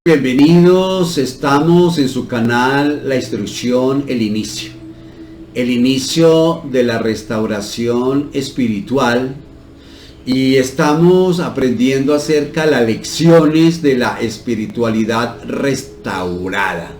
Bienvenidos, estamos en su canal La Instrucción, el inicio de la restauración espiritual, y estamos aprendiendo acerca de las lecciones de la espiritualidad restaurada.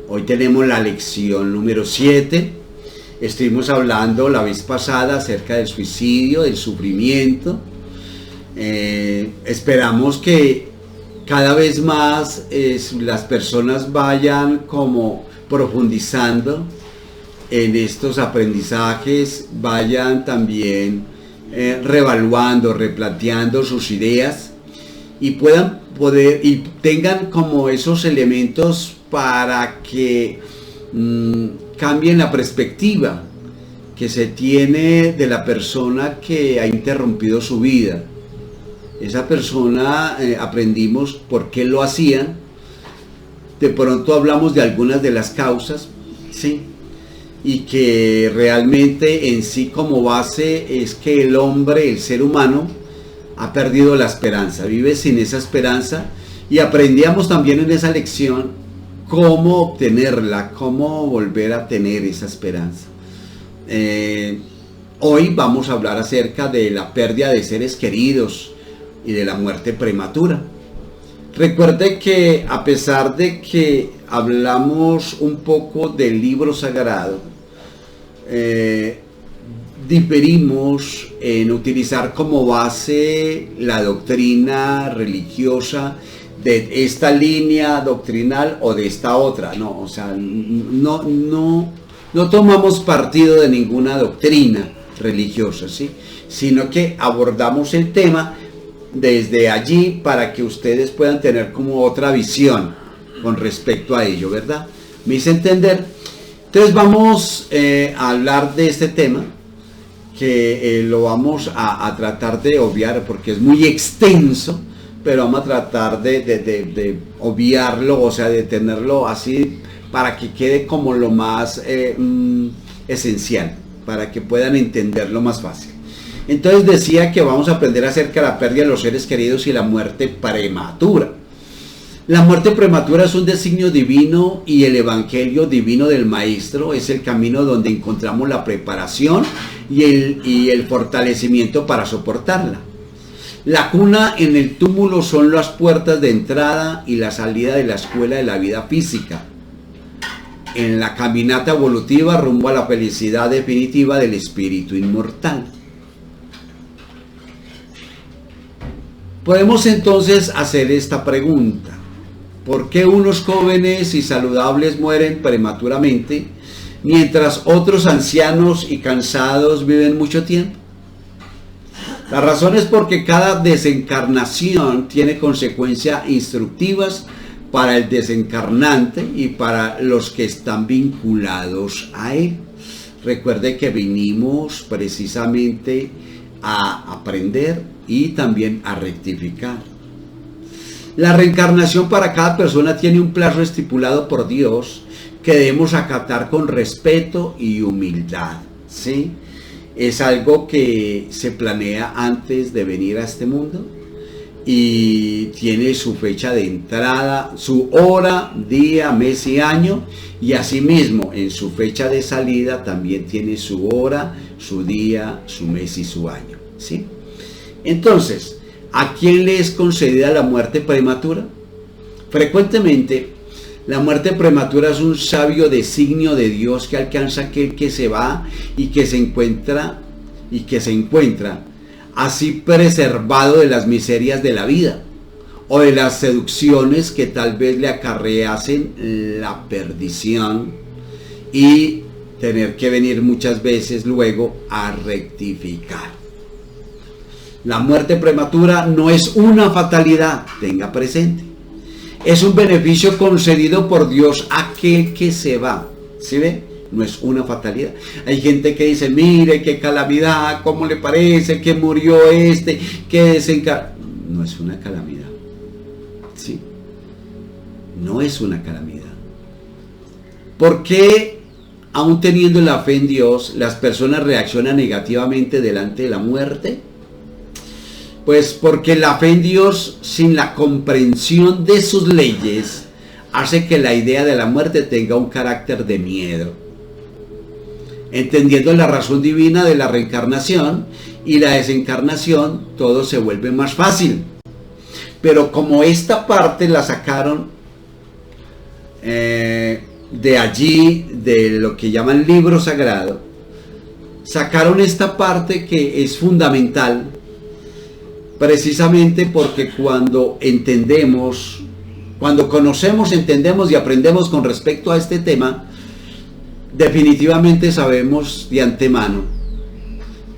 Hoy tenemos la lección número 7. Estuvimos hablando la vez pasada acerca del suicidio, del sufrimiento. Esperamos que cada vez más las personas vayan como profundizando en estos aprendizajes, vayan también reevaluando, replanteando sus ideas y puedan y tengan como esos elementos para que cambien la perspectiva que se tiene de la persona que ha interrumpido su vida. Esa persona aprendimos por qué lo hacían. De pronto hablamos de algunas de las causas, ¿sí? Y que realmente en sí como base es que el hombre, el ser humano, ha perdido la esperanza, vive sin esa esperanza, y aprendíamos también en esa lección cómo obtenerla, cómo volver a tener esa esperanza. Hoy vamos a hablar acerca de la pérdida de seres queridos y de la muerte prematura. Recuerde que a pesar de que hablamos un poco del libro sagrado, diferimos en utilizar como base la doctrina religiosa de esta línea doctrinal o de esta otra. No, o sea, no tomamos partido de ninguna doctrina religiosa, ¿sí? Sino que abordamos el tema desde allí para que ustedes puedan tener como otra visión con respecto a ello, ¿verdad? ¿Me hice entender? Entonces vamos a hablar de este tema que lo vamos a tratar de obviar porque es muy extenso, pero vamos a tratar de obviarlo, o sea, de tenerlo así para que quede como lo más esencial, para que puedan entenderlo más fácil. Entonces decía que vamos a aprender acerca de la pérdida de los seres queridos y la muerte prematura. La muerte prematura es un designio divino y el evangelio divino del maestro es el camino donde encontramos la preparación y el fortalecimiento para soportarla. La cuna en el túmulo son las puertas de entrada y la salida de la escuela de la vida física, en la caminata evolutiva rumbo a la felicidad definitiva del espíritu inmortal. Podemos entonces hacer esta pregunta: ¿por qué unos jóvenes y saludables mueren prematuramente, mientras otros ancianos y cansados viven mucho tiempo? La razón es porque cada desencarnación tiene consecuencias instructivas para el desencarnante y para los que están vinculados a él. Recuerde que vinimos precisamente a aprender y también a rectificar. La reencarnación para cada persona tiene un plazo estipulado por Dios que debemos acatar con respeto y humildad, ¿sí? Es algo que se planea antes de venir a este mundo y tiene su fecha de entrada, su hora, día, mes y año, y asimismo en su fecha de salida también tiene su hora, su día, su mes y su año, ¿sí? Entonces, ¿a quién le es concedida la muerte prematura? Frecuentemente, la muerte prematura es un sabio designio de Dios que alcanza aquel que se va y que se encuentra así preservado de las miserias de la vida o de las seducciones que tal vez le acarreasen la perdición y tener que venir muchas veces luego a rectificar. La muerte prematura no es una fatalidad, tenga presente. Es un beneficio concedido por Dios a aquel que se va. ¿Sí ve? No es una fatalidad. Hay gente que dice, mire qué calamidad, cómo le parece que murió que desencarnó. No es una calamidad. ¿Sí? No es una calamidad. ¿Por qué, aún teniendo la fe en Dios, las personas reaccionan negativamente delante de la muerte? Pues porque la fe en Dios sin la comprensión de sus leyes hace que la idea de la muerte tenga un carácter de miedo. Entendiendo la razón divina de la reencarnación y la desencarnación, todo se vuelve más fácil. Pero como esta parte la sacaron de allí, de lo que llaman libro sagrado, sacaron esta parte que es fundamental, precisamente porque cuando entendemos, cuando conocemos, entendemos y aprendemos con respecto a este tema, definitivamente sabemos de antemano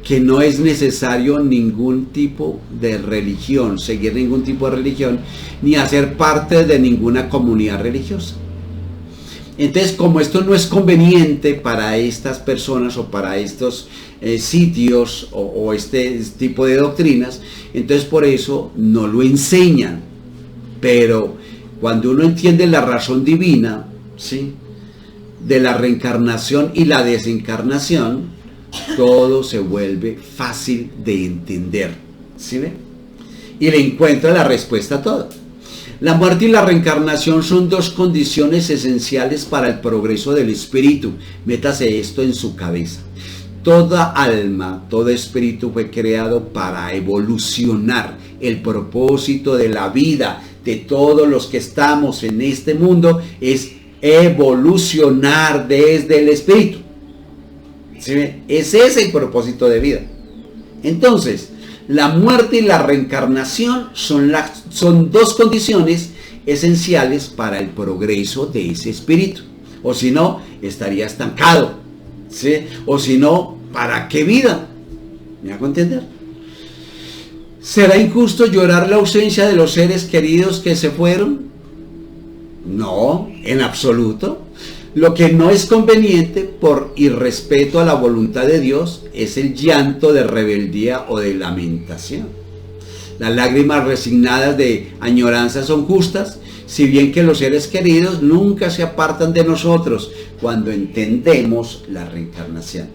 que no es necesario ningún tipo de religión, seguir ningún tipo de religión, ni hacer parte de ninguna comunidad religiosa. Entonces, como esto no es conveniente para estas personas o para estos sitios o este tipo de doctrinas, entonces por eso no lo enseñan. Pero cuando uno entiende la razón divina, ¿sí?, de la reencarnación y la desencarnación, todo se vuelve fácil de entender, ¿sí ve? Y le encuentra la respuesta a todo. La muerte y la reencarnación son dos condiciones esenciales para el progreso del espíritu. Métase esto en su cabeza. Toda alma, todo espíritu fue creado para evolucionar. El propósito de la vida de todos los que estamos en este mundo es evolucionar desde el espíritu. ¿Sí ve? Ese es el propósito de vida. Entonces, la muerte y la reencarnación son dos condiciones esenciales para el progreso de ese espíritu. O si no, estaría estancado, ¿sí? O si no, ¿para qué vida? ¿Me hago entender? ¿Será injusto llorar la ausencia de los seres queridos que se fueron? No, en absoluto. Lo que no es conveniente por irrespeto a la voluntad de Dios es el llanto de rebeldía o de lamentación. Las lágrimas resignadas de añoranza son justas, si bien que los seres queridos nunca se apartan de nosotros cuando entendemos la reencarnación.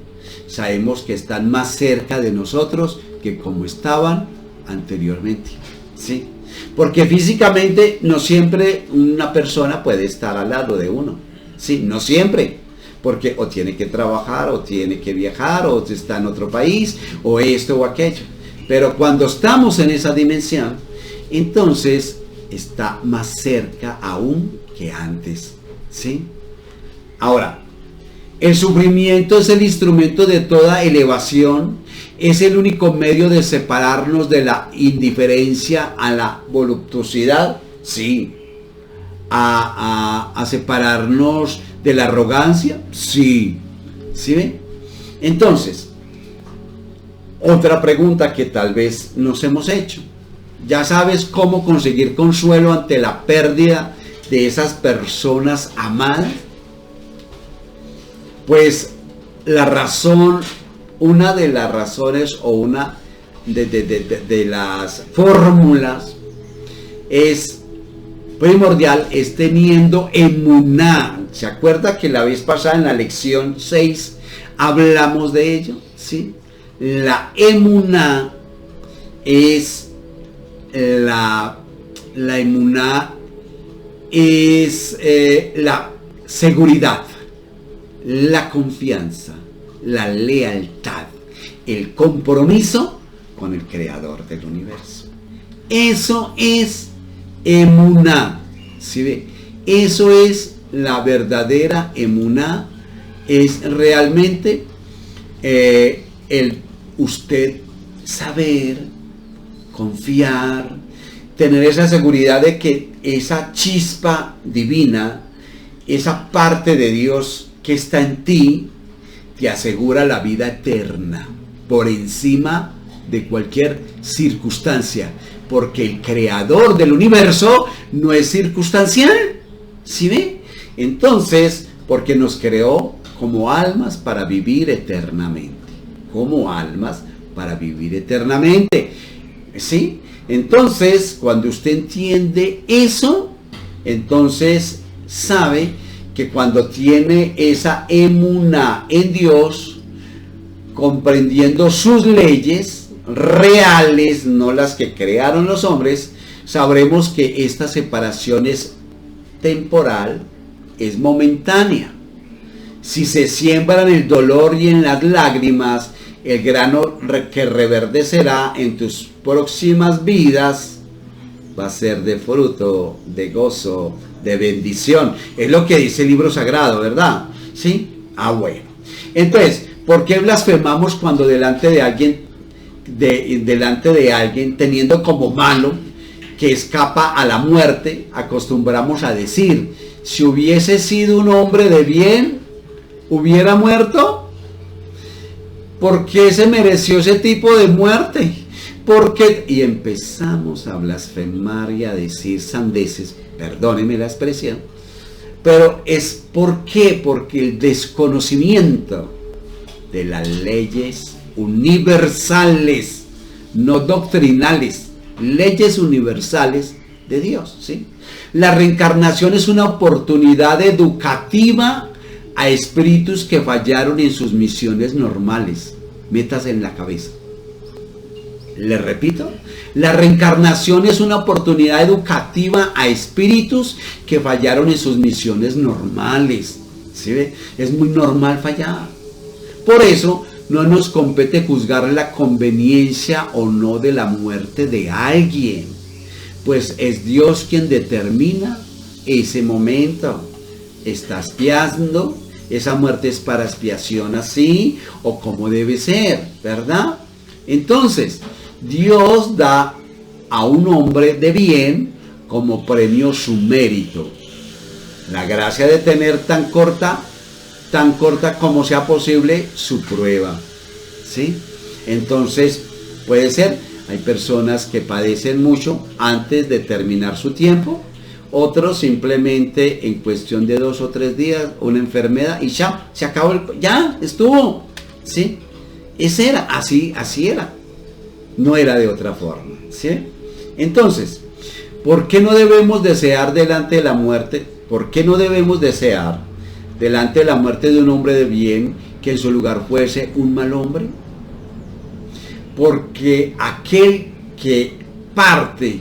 Sabemos que están más cerca de nosotros que como estaban anteriormente, ¿sí? Porque físicamente no siempre una persona puede estar al lado de uno. Sí, no siempre, porque o tiene que trabajar, o tiene que viajar, o está en otro país, o esto o aquello. Pero cuando estamos en esa dimensión, entonces está más cerca aún que antes, ¿sí? Ahora, el sufrimiento es el instrumento de toda elevación, es el único medio de separarnos de la indiferencia a la voluptuosidad, sí. A separarnos de la arrogancia, sí. ¿Sí ven? Entonces, otra pregunta que tal vez nos hemos hecho. ¿Ya sabes cómo conseguir consuelo ante la pérdida de esas personas amadas? Pues la razón, una de las razones o una de las fórmulas es primordial, es teniendo emuná. ¿Se acuerda que la vez pasada en la lección 6 hablamos de ello? ¿Sí? La emuná es la emuná es la seguridad, la confianza, la lealtad, el compromiso con el creador del universo. Eso es emuná, ¿sí ve? Eso es la verdadera emuná, es realmente el usted saber, confiar, tener esa seguridad de que esa chispa divina, esa parte de Dios que está en ti, te asegura la vida eterna por encima de cualquier circunstancia. Porque el creador del universo no es circunstancial, ¿sí ve? Entonces, porque nos creó como almas para vivir eternamente, como almas para vivir eternamente, ¿sí? Entonces, cuando usted entiende eso, entonces sabe que cuando tiene esa emuná en Dios, comprendiendo sus leyes, reales, no las que crearon los hombres, sabremos que esta separación es temporal, es momentánea. Si se siembra en el dolor y en las lágrimas, el grano que reverdecerá en tus próximas vidas va a ser de fruto, de gozo, de bendición. Es lo que dice el libro sagrado, ¿verdad? ¿Sí? Bueno. Entonces, ¿por qué blasfemamos cuando delante de alguien, teniendo como malo que escapa a la muerte, acostumbramos a decir, si hubiese sido un hombre de bien, hubiera muerto? ¿Por qué se mereció ese tipo de muerte? ¿Por qué? Y empezamos a blasfemar y a decir sandeces, perdónenme la expresión, pero es ¿por qué? Porque el desconocimiento de las leyes universales, no doctrinales, leyes universales de Dios, ¿sí? La reencarnación es una oportunidad educativa a espíritus que fallaron en sus misiones normales. Métase en la cabeza. Le repito, la reencarnación es una oportunidad educativa a espíritus que fallaron en sus misiones normales. ¿Sí ve? Es muy normal fallar. Por eso no nos compete juzgar la conveniencia o no de la muerte de alguien, pues es Dios quien determina ese momento. ¿Estás piando? Esa muerte es para expiación así o como debe ser, ¿verdad? Entonces, Dios da a un hombre de bien como premio su mérito. La gracia de tener tan corta como sea posible su prueba, ¿sí? Entonces, puede ser, hay personas que padecen mucho antes de terminar su tiempo, otros simplemente en cuestión de 2 o 3 días, una enfermedad y ya, se acabó, ya estuvo, ¿sí? Ese era, así era, no era de otra forma, ¿sí? Entonces, ¿por qué no debemos desear delante de la muerte? ¿Por qué no debemos desear delante de la muerte de un hombre de bien que en su lugar fuese un mal hombre? Porque aquel que parte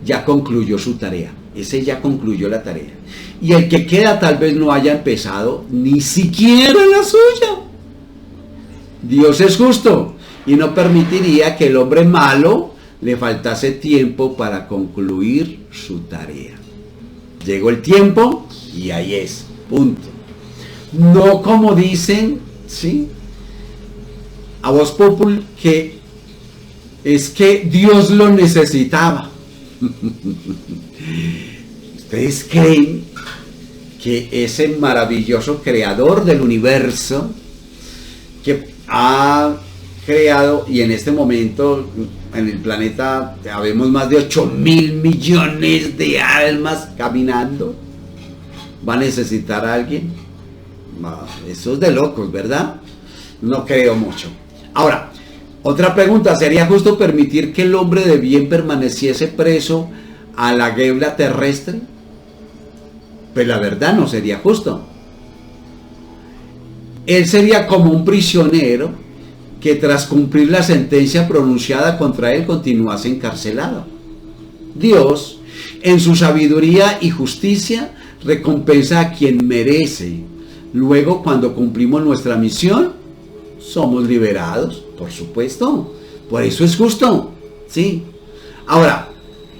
ya concluyó su tarea. Ese ya concluyó la tarea. Y el que queda tal vez no haya empezado ni siquiera la suya. Dios es justo y no permitiría que el hombre malo le faltase tiempo para concluir su tarea. Llegó el tiempo y ahí es. Punto. No como dicen, ¿sí? A voz popular, que es que Dios lo necesitaba. ¿Ustedes creen que ese maravilloso creador del universo que ha creado, y en este momento en el planeta habemos más de 8.000 millones de almas caminando, va a necesitar a alguien? Eso es de locos, ¿verdad? No creo mucho. Ahora, otra pregunta, ¿sería justo permitir que el hombre de bien permaneciese preso a la gebla terrestre? Pues la verdad no sería justo. Él sería como un prisionero que tras cumplir la sentencia pronunciada contra él continuase encarcelado. Dios, en su sabiduría y justicia, recompensa a quien merece. Luego, cuando cumplimos nuestra misión, somos liberados, por supuesto. Por eso es justo, ¿sí? Ahora,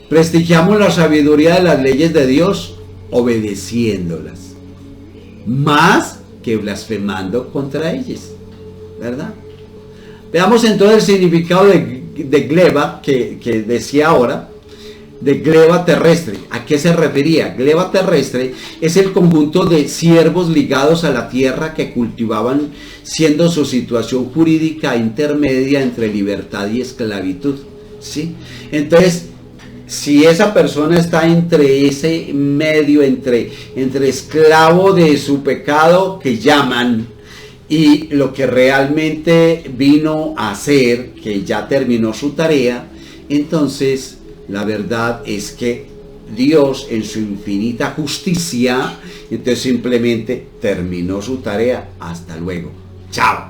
prestigiamos la sabiduría de las leyes de Dios obedeciéndolas, más que blasfemando contra ellas, ¿verdad? Veamos entonces el significado de gleba que decía ahora, de gleba terrestre. ¿A qué se refería? Gleba terrestre es el conjunto de siervos ligados a la tierra que cultivaban, siendo su situación jurídica intermedia entre libertad y esclavitud, ¿sí? Entonces, si esa persona está entre ese medio, entre esclavo de su pecado que llaman, y lo que realmente vino a hacer, que ya terminó su tarea, entonces la verdad es que Dios en su infinita justicia, entonces simplemente terminó su tarea, hasta luego, chao.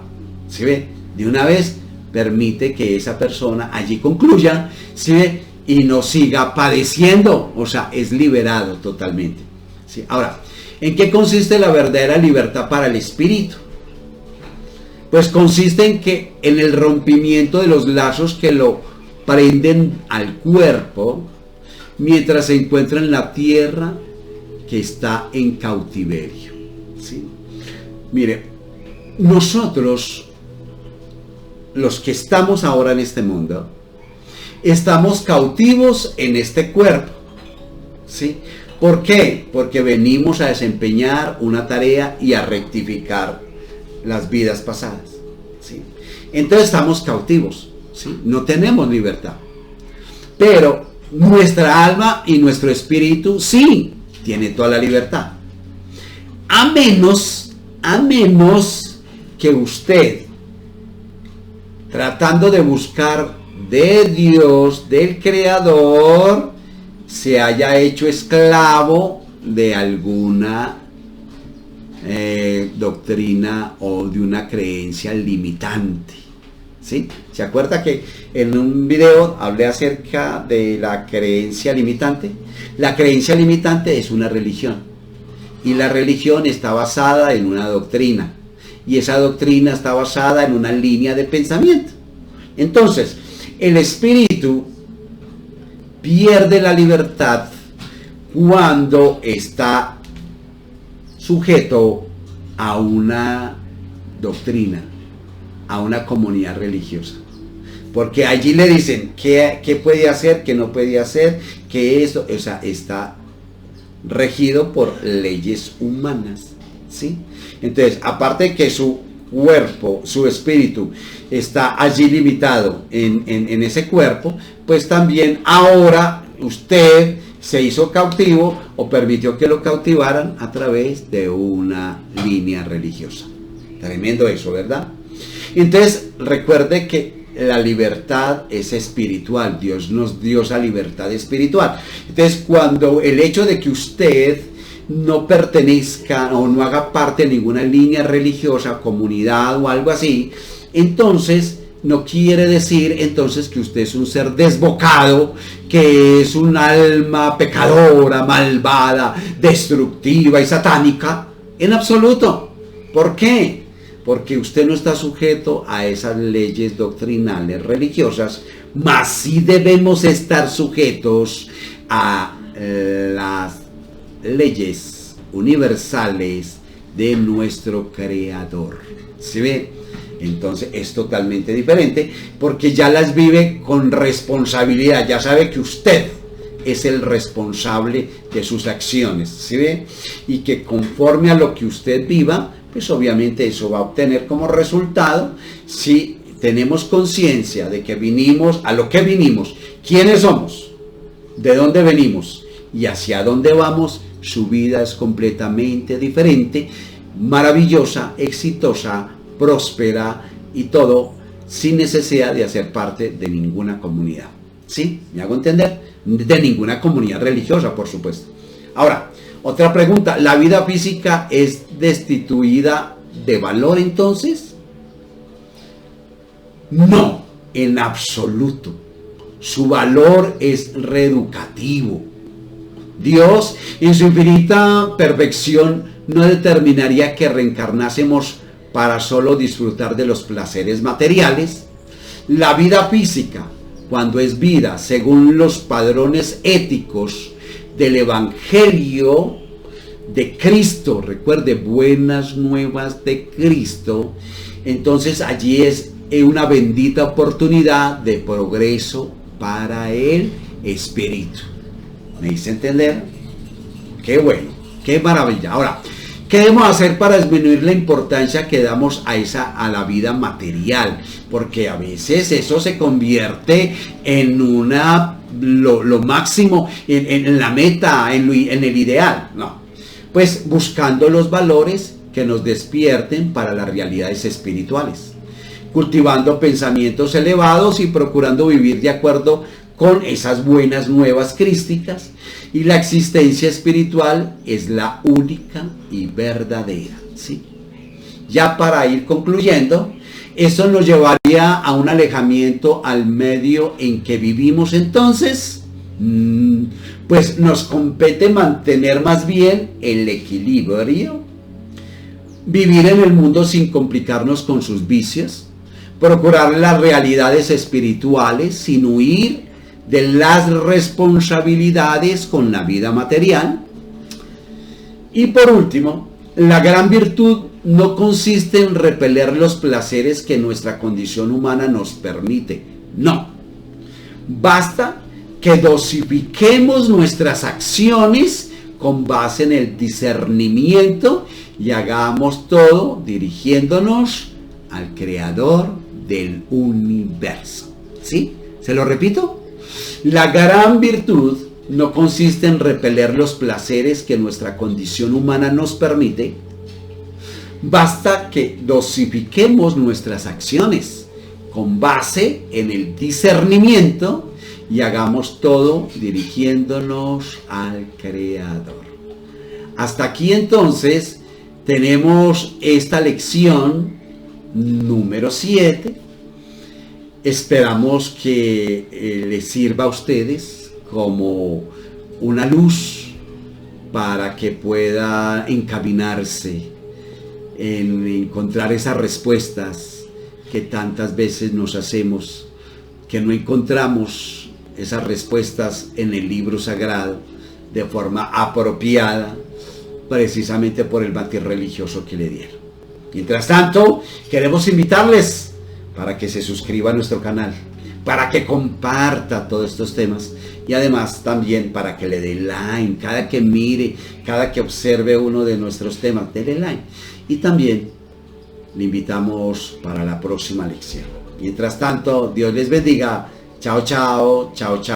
¿Sí ve? De una vez permite que esa persona allí concluya, ¿sí? Y no siga padeciendo, o sea, es liberado totalmente, ¿sí? Ahora, ¿en qué consiste la verdadera libertad para el espíritu? Pues consiste en el rompimiento de los lazos que lo prenden al cuerpo mientras se encuentra en la tierra que está en cautiverio, ¿sí? Mire, nosotros, los que estamos ahora en este mundo, estamos cautivos en este cuerpo, ¿sí? ¿Por qué? Porque venimos a desempeñar una tarea y a rectificar las vidas pasadas, ¿sí? Entonces estamos cautivos, ¿sí? No tenemos libertad. Pero nuestra alma y nuestro espíritu sí tiene toda la libertad. A menos que usted, tratando de buscar de Dios, del Creador, se haya hecho esclavo de alguna doctrina o de una creencia limitante, ¿sí? ¿Se acuerda que en un video hablé acerca de la creencia limitante? La creencia limitante es una religión, y la religión está basada en una doctrina, y esa doctrina está basada en una línea de pensamiento. Entonces, el espíritu pierde la libertad cuando está sujeto a una doctrina, a una comunidad religiosa. Porque allí le dicen qué puede hacer, qué no puede hacer, que eso, o sea, está regido por leyes humanas, ¿sí? Entonces, aparte de que su cuerpo, su espíritu está allí limitado en ese cuerpo, pues también ahora usted se hizo cautivo o permitió que lo cautivaran a través de una línea religiosa. Tremendo eso, ¿verdad? Entonces, recuerde que la libertad es espiritual. Dios nos dio esa libertad espiritual. Entonces, cuando el hecho de que usted no pertenezca o no haga parte de ninguna línea religiosa, comunidad o algo así, entonces no quiere decir entonces que usted es un ser desbocado, que es un alma pecadora, malvada, destructiva y satánica, en absoluto. ¿Por qué? Porque usted no está sujeto a esas leyes doctrinales religiosas, mas sí debemos estar sujetos a las leyes universales de nuestro Creador. ¿Sí ve? Entonces es totalmente diferente, porque ya las vive con responsabilidad. Ya sabe que usted es el responsable de sus acciones, ¿sí ve? Y que conforme a lo que usted viva, pues obviamente eso va a obtener como resultado, si tenemos conciencia de que vinimos, a lo que vinimos, quiénes somos, de dónde venimos y hacia dónde vamos. Su vida es completamente diferente, maravillosa, exitosa, próspera y todo sin necesidad de hacer parte de ninguna comunidad. ¿Sí? ¿Me hago entender? De ninguna comunidad religiosa, por supuesto. Ahora, otra pregunta. ¿La vida física es destituida de valor entonces? No, en absoluto. Su valor es reeducativo. Dios, en su infinita perfección, no determinaría que reencarnásemos para solo disfrutar de los placeres materiales. La vida física, cuando es vida según los padrones éticos del Evangelio de Cristo, recuerde, buenas nuevas de Cristo, entonces allí es una bendita oportunidad de progreso para el espíritu. ¿Me hice entender? Qué bueno, qué maravilla. Ahora, ¿qué debemos hacer para disminuir la importancia que damos a la vida material? Porque a veces eso se convierte en lo máximo, en la meta, en el ideal. No, pues buscando los valores que nos despierten para las realidades espirituales, cultivando pensamientos elevados y procurando vivir de acuerdo con esas buenas nuevas crísticas, y la existencia espiritual es la única y verdadera, ¿sí? Ya para ir concluyendo, Eso nos llevaría a un alejamiento al medio en que vivimos. Entonces, pues nos compete mantener más bien el equilibrio, vivir en el mundo sin complicarnos con sus vicios, procurar las realidades espirituales sin huir de las responsabilidades con la vida material. Y por último, la gran virtud no consiste en repeler los placeres que nuestra condición humana nos permite. No. Basta que dosifiquemos nuestras acciones con base en el discernimiento y hagamos todo dirigiéndonos al Creador del universo. ¿Sí? ¿Se lo repito? La gran virtud no consiste en repeler los placeres que nuestra condición humana nos permite. Basta que dosifiquemos nuestras acciones con base en el discernimiento y hagamos todo dirigiéndonos al Creador. Hasta aquí entonces tenemos esta lección número 7. Esperamos que les sirva a ustedes como una luz para que pueda encaminarse en encontrar esas respuestas que tantas veces nos hacemos, que no encontramos esas respuestas en el libro sagrado de forma apropiada, precisamente por el matiz religioso que le dieron. Mientras tanto, queremos invitarles para que se suscriba a nuestro canal, para que comparta todos estos temas y además también para que le dé like, cada que mire, cada que observe uno de nuestros temas, déle like. Y también le invitamos para la próxima lección. Mientras tanto, Dios les bendiga. Chao, chao, chao, chao.